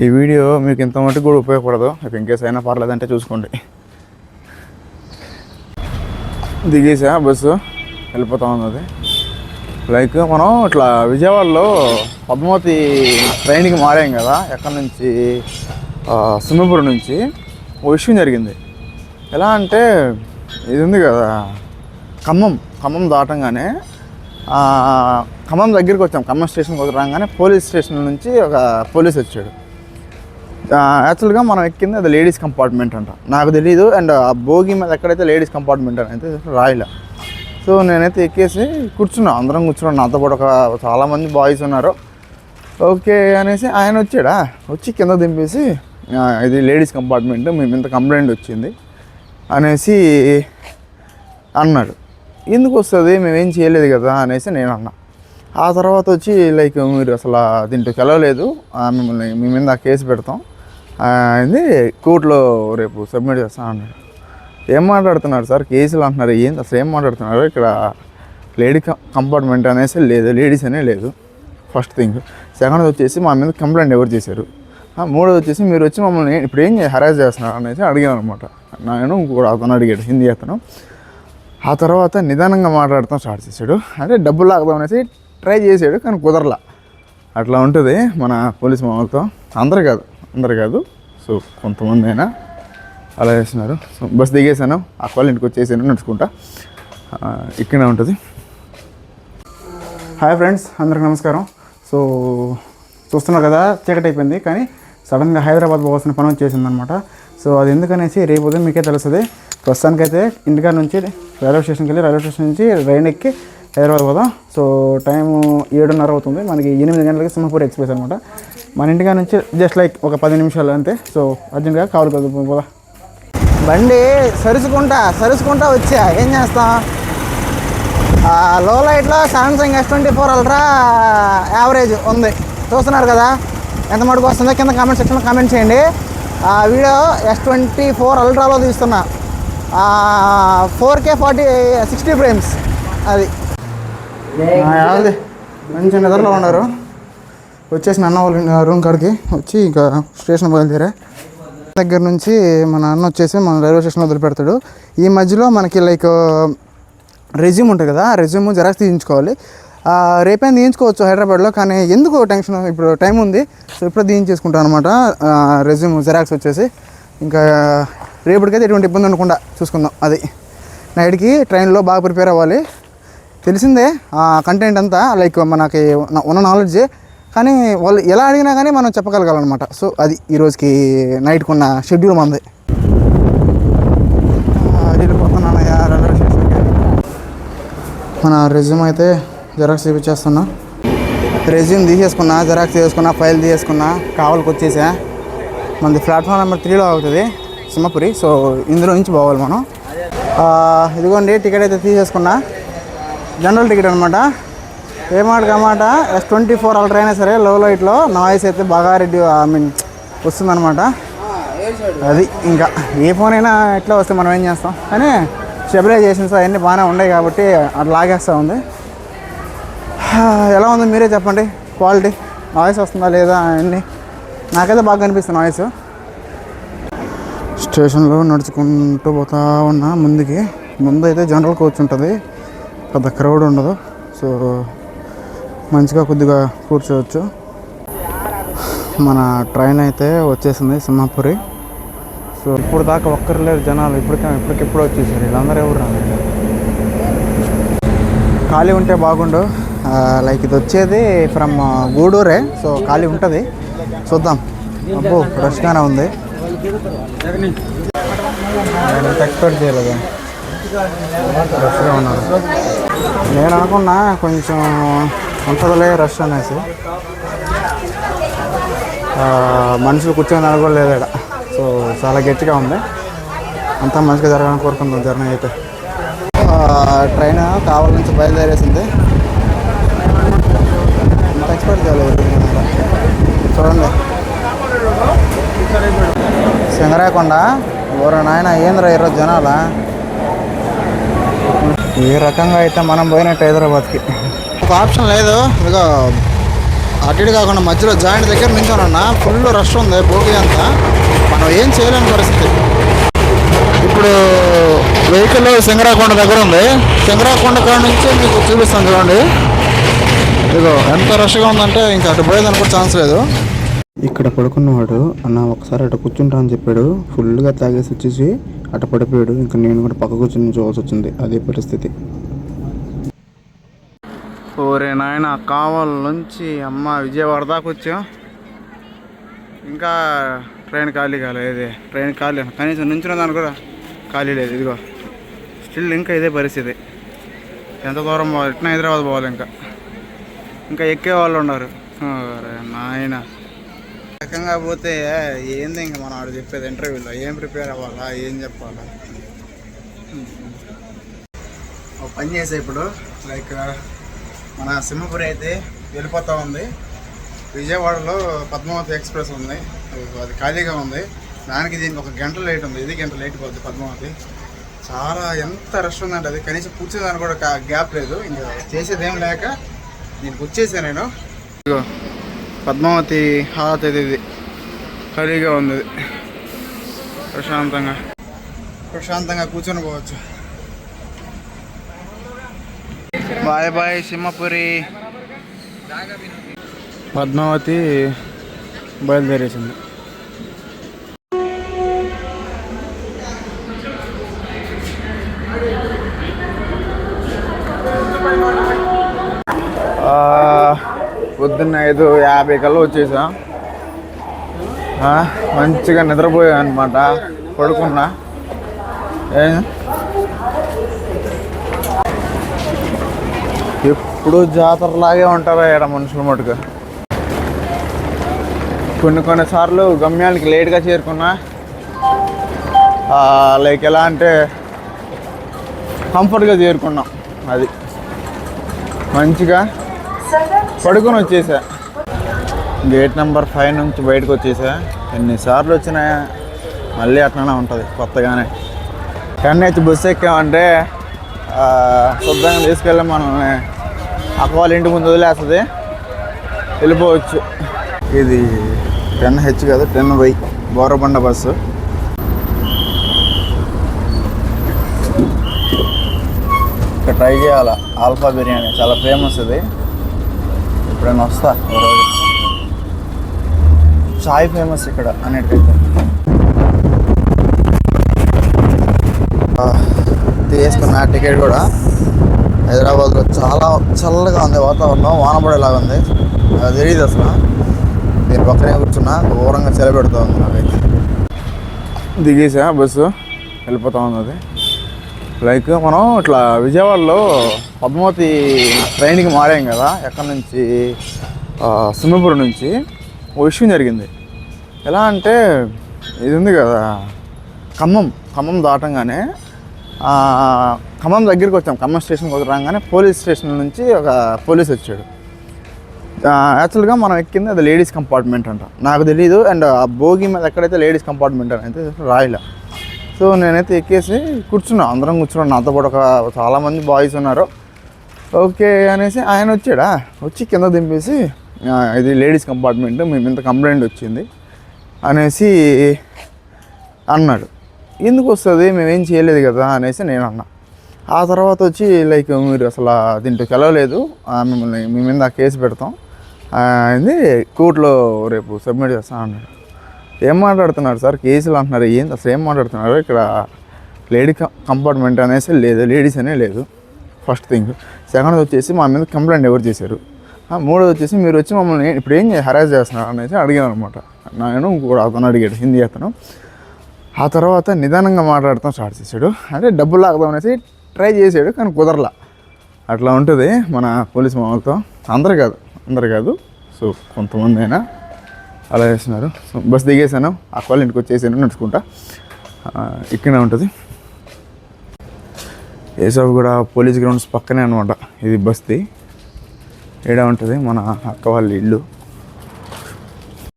ఈ వీడియో మీకు ఇంత మటుకు కూడా ఉపయోగపడదు. ఇక ఇంకేస్ అయినా పర్లేదంటే చూసుకోండి. దిగేసా బస్సు వెళ్ళిపోతా ఉన్నది. లైక్ మనం ఇట్లా విజయవాడలో పద్మావతి ట్రైన్కి మారాం కదా, ఎక్కడి నుంచి సింహపురం నుంచి. ఓ విషయం జరిగింది. ఎలా అంటే ఇది ఉంది కదా ఖమ్మం దాటంగానే ఖమ్మం దగ్గరికి వచ్చాం. ఖమ్మం స్టేషన్కి రాగానే పోలీస్ స్టేషన్ నుంచి ఒక పోలీస్ వచ్చాడు. యాక్చువల్గా మనం ఎక్కింది అది లేడీస్ కంపార్ట్మెంట్ అంట, నాకు తెలీదు. అండ్ ఆ భోగి మీద ఎక్కడైతే లేడీస్ కంపార్ట్మెంట్ అని అయితే రాయలే. సో నేనైతే ఎక్కేసి అందరం కూర్చున్నాం. నాతో పాటు చాలామంది బాయ్స్ ఉన్నారు. ఓకే అనేసి ఆయన వచ్చి కింద దింపేసి ఇది లేడీస్ కంపార్ట్మెంట్, మేము ఇంత కంప్లైంట్ వచ్చింది అనేసి అన్నాడు. ఎందుకు వస్తుంది, మేమేం చేయలేదు కదా అనేసి నేను అన్నా. ఆ తర్వాత వచ్చి లైక్ మీరు అసలు దీంట్లోకి వెళ్ళలేదు, మిమ్మల్ని మీ మీద కేసు పెడతాం అయింది, కోర్టులో రేపు సబ్మిట్ చేస్తాను అన్నాడు. ఏం మాట్లాడుతున్నారు సార్, కేసులు అంటున్నారు, ఏంది అసలు ఏం మాట్లాడుతున్నారు? ఇక్కడ లేడీ కంపార్ట్మెంట్ అనేసి లేదు, లేడీస్ అనే లేదు ఫస్ట్ థింగ్. సెకండ్ వచ్చేసి మా మీద కంప్లైంట్ ఎవరు చేశారు, మూడోది వచ్చేసి మీరు వచ్చి మమ్మల్ని ఇప్పుడు ఏం హరాస్ చేస్తున్నారు అనేసి అడిగాను అనమాట. నేను కూడా అతను అడిగాడు, హిందీ అతను. ఆ తర్వాత నిదానంగా మాట్లాడతాం స్టార్ట్ చేశాడు. అంటే డబ్బులు లాగదాం అనేసి ట్రై చేశాడు, కానీ కుదరలా. అట్లా ఉంటుంది మన పోలీస్ మామూలుతో. అందరు కాదు, సో కొంతమంది అయినా అలా చేస్తున్నారు. సో బస్ దిగేసాను, ఆ వాళ్ళ ఇంటికి వచ్చేసాను నడుచుకుంటా. ఇక్కడే ఉంటుంది. హాయ్ ఫ్రెండ్స్, అందరికి నమస్కారం. సో చూస్తున్నారు కదా, చీకటి అయిపోయింది, కానీ సడన్గా హైదరాబాద్ పోవాల్సిన పని వచ్చేసిందనమాట. సో అది ఎందుకనేసి రేపు ఉదయం మీకే తెలుస్తుంది. ప్రస్తుతానికైతే ఇంటికాడ నుంచి రైల్వే స్టేషన్కి వెళ్ళి, రైల్వే స్టేషన్ నుంచి ట్రైన్ ఎక్కి హైదరాబాద్ పోదాం. సో టైము 7:30 అవుతుంది. మనకి 8 గంటలకి సింహపూర్ ఎక్స్ప్రెస్ అనమాట. మన ఇంటికాడ నుంచి జస్ట్ లైక్ ఒక 10 నిమిషాలు అంతే. సో అర్జెంట్గా కావాలి పోదా. బండి సరుచుకుంటా వచ్చా, ఏం చేస్తాం. లో లైట్లో సామ్సంగ్ S24 అల్ట్రా యావరేజ్ ఉంది, చూస్తున్నారు కదా. ఎంత మటుకు వస్తుందో కింద కామెంట్ సెక్షన్లో కామెంట్ చేయండి. వీడియో S24 అల్ట్రాలో తీస్తున్నా, 4K 60 ఫ్రేమ్స్. అది మంచి నిద్రలో ఉన్నారు. వచ్చేసి అన్న వాళ్ళ రూమ్ కాడికి వచ్చి ఇంకా స్టేషన్ బయలుదేరా. దగ్గర నుంచి మన అన్న వచ్చేసి మన రైల్వే స్టేషన్లో వదిలిపెడతాడు. ఈ మధ్యలో మనకి లైక్ రెజ్యూమ్ ఉంటుంది కదా, రెజ్యూమ్ జెరాక్స్ తీయించుకోవాలి. రేపైనా తీయించుకోవచ్చు హైదరాబాద్లో, కానీ ఎందుకు టెన్షన్, ఇప్పుడు టైం ఉంది. సో ఇప్పుడు తీయించేసుకుంటాను అనమాట రెజ్యూమ్ జెరాక్స్ వచ్చేసి. ఇంకా రేపటికైతే ఎటువంటి ఇబ్బంది ఉండకుండా చూసుకుందాం. అది నైట్కి ట్రైన్లో బాగా ప్రిపేర్ అవ్వాలి. తెలిసిందే కంటెంట్ అంతా, లైక్ మనకి ఉన్న నాలెడ్జ్, కానీ వాళ్ళు ఎలా అడిగినా కానీ మనం చెప్పగలగాలన్నమాట. సో అది ఈరోజుకి నైట్కి ఉన్న షెడ్యూల్ మనది. వెళ్ళిపోతున్నానయ్యా రైల్వే స్టేషన్కి. మన రెజ్యూమ్ అయితే జెరాక్స్ తీపిచ్చేస్తున్నా. రెజ్యూమ్ తీసేసుకున్నా, జెరాక్స్ తీసుకున్నా, ఫైల్ తీసేసుకున్నా, కావాలకి వచ్చేసా. మనది ప్లాట్ఫామ్ నెంబర్ 3లో అవుతుంది సింహపురి. సో ఇందులో నుంచి పోవాలి మనం. ఇదిగోండి టికెట్ అయితే తీసేసుకున్నా, జనరల్ టికెట్ అనమాట. ఏమాట S24 అల్ట్రా అయినా సరే లో లైట్లో నాయిస్ అయితే బాగా వస్తుందన్నమాట. అది ఇంకా ఏ ఫోన్ అయినా ఎట్లా వస్తే మనం ఏం చేస్తాం, కానీ స్టెబిలైజేషన్స్ అవన్నీ బాగానే ఉన్నాయి కాబట్టి అట్లా లాగేస్తూ ఉంది. ఎలా ఉంది మీరే చెప్పండి, క్వాలిటీ నాయిస్ వస్తుందా లేదా అన్నీ. నాకైతే బాగా కనిపిస్తుంది నాయిస్. స్టేషన్లో నడుచుకుంటూ పోతా ఉన్నా. ముందు అయితే జనరల్ కోచ్ ఉంటుంది, పెద్ద క్రౌడ్ ఉండదు. సో మంచిగా కొద్దిగా కూర్చోవచ్చు. మన ట్రైన్ అయితే వచ్చేసింది సింహపురి. సో ఇప్పుడు దాకా ఒక్కరు లేరు జనాలు, ఇప్పటికెప్పుడు వచ్చేసారు. వీళ్ళందరూ ఎవరు రాలేదు. ఖాళీ ఉంటే బాగుండు. లైక్ ఇది వచ్చేది ఫ్రమ్ గూడూరే, సో ఖాళీ ఉంటుంది. చూద్దాం. అబ్బో రష్గానే ఉంది, ఎక్స్పెక్ట్ చేయలేదు. రష్గా ఉన్నారు. నేను అనుకున్నా కొంచెం ఉంటుందిలే రష్ అనేసి. మనుషులు కూర్చొని అనుకోలేదు ఇక్కడ. సో చాలా గట్టిగా ఉంది. అంతా మంచిగా జరగాలని కోరుకుందాం జర్నీ అయితే. ట్రైన్ కావలి నుంచి బయలుదేరేసింది. అంత ఎక్స్పెక్ట్ చేయలేదు. చూడండి సింగరాయకొండ. ఎవరు నాయన ఏంద్రా ఈరోజు జనాల. ఏ రకంగా అయితే మనం పోయినట్టు హైదరాబాద్కి ఒక ఆప్షన్ లేదు. ఇదిగో అటు ఇటు కాకుండా మధ్యలో జాయింట్ దగ్గర నించోనన్నా ఫుల్ రష్ ఉంది భోగి అంతా. మనం ఏం చేయలేని పరిస్థితి. ఇప్పుడు వెహికల్ సింగరాకొండ దగ్గర ఉంది. సింగరాకొండ కాడ నుంచి మీకు చూపిస్తాను చూడండి. ఇదిగో ఎంత రష్గా ఉందంటే ఇంకా అటు పోయేదానికి కూడా ఛాన్స్ లేదు. ఇక్కడ పడుకున్నవాడు అన్న ఒకసారి అటు కూర్చుంటా అని చెప్పాడు. ఫుల్గా తాగేసి వచ్చేసి అటు పడిపోయాడు. ఇంకా నేను కూడా పక్క కూర్చొని చూడాల్సి వచ్చింది. అదే పరిస్థితి. ఓరే నాయన, కావాలి నుంచి అమ్మ విజయవాడ దాకా వచ్చాం. ఇంకా ట్రైన్ ఖాళీ కాలేదు. ట్రైన్ ఖాళీ కనీసం నుంచిన దాన్ని కూడా ఖాళీ లేదు. ఇదిగో స్టిల్ ఇంకా ఇదే పరిస్థితి. ఎంత దూరం పోవాలి? ఇట్లా హైదరాబాద్ పోవాలి. ఇంకా ఎక్కే వాళ్ళు ఉన్నారు. నాయన రకంగా పోతే ఏంది ఇంకా మనం ఆడు చెప్పేది ఇంటర్వ్యూలో ఏం ప్రిపేర్ అవ్వాలా, ఏం చెప్పాలా. ఒక పని చేసే ఇప్పుడు లైక్ మన సింహపురి అయితే వెళ్ళిపోతూ ఉంది. విజయవాడలో పద్మావతి ఎక్స్ప్రెస్ ఉంది, అది ఖాళీగా ఉంది. దీనికి ఒక గంట లేట్ ఉంది. ఇది గంట లేట్ పోతుంది పద్మావతి. చాలా ఎంత రష్ ఉందంటే అది కనీసం కూర్చోదానికి కూడా గ్యాప్ లేదు. ఇంకా చేసేదేం లేక దీనికి వచ్చేసాను నేను. ఇదిగో పద్మావతి హాత్ ఇది ఖాళీగా ఉంది. ప్రశాంతంగా కూర్చొని పోవచ్చు. Bye bye Simhapuri. పద్మావతి బయలుదేరేసింది. పొద్దున్న 5:50 కల్లా వచ్చేసా. మంచిగా నిద్రపోయా అనమాట. పడుకున్నా. ఎప్పుడు జాతరలాగే ఉంటారా ఇక్కడ మనుషుల మటుకు. కొన్నిసార్లు గమ్యానికి లేట్గా చేరుకున్నా. లైక్ ఎలా అంటే కంఫర్ట్గా చేరుకున్నాం. అది మంచిగా పడుకొని వచ్చేసా. గేట్ నెంబర్ 5 నుంచి బయటకు వచ్చేసా. ఎన్నిసార్లు వచ్చినా మళ్ళీ అట్లనే ఉంటుంది కొత్తగానే. NH బస్సు ఎక్కామంటే శుద్ధంగా తీసుకెళ్ళి మనల్ని అక్క వాళ్ళ ఇంటి ముందు వదిలేస్తుంది, వెళ్ళిపోవచ్చు. ఇది 10H కాదు 10Y బోరబండ బస్సు. ఇక్కడ ట్రై చేయాలా ఆల్ఫా బిర్యానీ, చాలా ఫేమస్ ఇది. ఎప్పుడైనా వస్తా. చాయ్ ఫేమస్ ఇక్కడ అన్నిటికైతే. తీసుకున్న టికెట్ కూడా హైదరాబాద్లో చాలా చల్లగా ఉంది వాతావరణం, వాన పడేలాగా ఉంది. అది తెలియదు అసలు. నేను పక్కనే కూర్చున్నా, ఘోరంగా చలి పెడుతూ ఉంది నాకైతే. దిగేసా బస్సు, వెళ్ళిపోతా ఉంది అది. లైక్ మనం ఇట్లా విజయవాడలో పద్మావతి ట్రైన్కి మారాం కదా, ఎక్కడి నుంచి సింహపురి నుంచి. ఓ విషయం జరిగింది. ఎలా అంటే ఇది ఉంది కదా ఖమ్మం దాటంగానే ఖమ్మం దగ్గరికి వచ్చాం. ఖమ్మం స్టేషన్కి రాగానే పోలీస్ స్టేషన్ నుంచి ఒక పోలీస్ వచ్చాడు. యాక్చువల్గా మనం ఎక్కింది అది లేడీస్ కంపార్ట్మెంట్ అంట, నాకు తెలీదు. అండ్ ఆ భోగి మీద ఎక్కడైతే లేడీస్ కంపార్ట్మెంట్ అని అయితే రాయలే. సో నేనైతే ఎక్కేసి కూర్చున్నా, అందరం కూర్చున్నాం. నాతో పాటు చాలామంది బాయ్స్ ఉన్నారు. ఓకే అనేసి ఆయన వచ్చి కింద దింపేసి ఇది లేడీస్ కంపార్ట్మెంట్, మేము ఇంత కంప్లైంట్ వచ్చింది అనేసి అన్నాడు. ఎందుకు వస్తుంది, మేమేం చేయలేదు కదా అనేసి నేను అన్నా. ఆ తర్వాత వచ్చి లైక్ మీరు అసలు దీంట్లోకి వెళ్ళలేదు, మిమ్మల్ని మీ మీద కేసు పెడతాం, ఇది కోర్టులో రేపు సబ్మిట్ చేస్తాను అన్నాడు. ఏం మాట్లాడుతున్నారు సార్, కేసులు అంటున్నారు, ఏంది అసలు ఏం మాట్లాడుతున్నారు? ఇక్కడ లేడీ కంపార్ట్మెంట్ అనేసి లేదు, లేడీస్ అనే లేదు. First thing. సెకండ్ వచ్చేసి మా మీద కంప్లైంట్ ఎవరు చేశారు? మూడోది వచ్చేసి మీరు వచ్చి మమ్మల్ని ఇప్పుడు ఏం హరాస్ చేస్తున్నారు అనేసి అడిగాను అనమాట. నేను ఇంకొకటి అతను అడిగాడు, హిందీ అతను. ఆ తర్వాత నిదానంగా మాట్లాడటం స్టార్ట్ చేశాడు. అంటే డబ్బులు లాగదాం అనేసి ట్రై చేశాడు, కానీ కుదరలా. అట్లా ఉంటుంది మన పోలీస్ మామూలుతో. అందరు కాదు, సో కొంతమంది అయినా అలా చేస్తున్నారు. సో బస్ దిగేసాను, ఆ వాళ్ళ ఇంటికి వచ్చేసాను నడుచుకుంటా. ఇక్కడే ఉంటుంది ఏసాబ్ కూడా పోలీస్ గ్రౌండ్స్ పక్కనే అనమాట ఇది బస్ది. ఏడా ఉంటుంది మన అక్క వాళ్ళ ఇల్లు.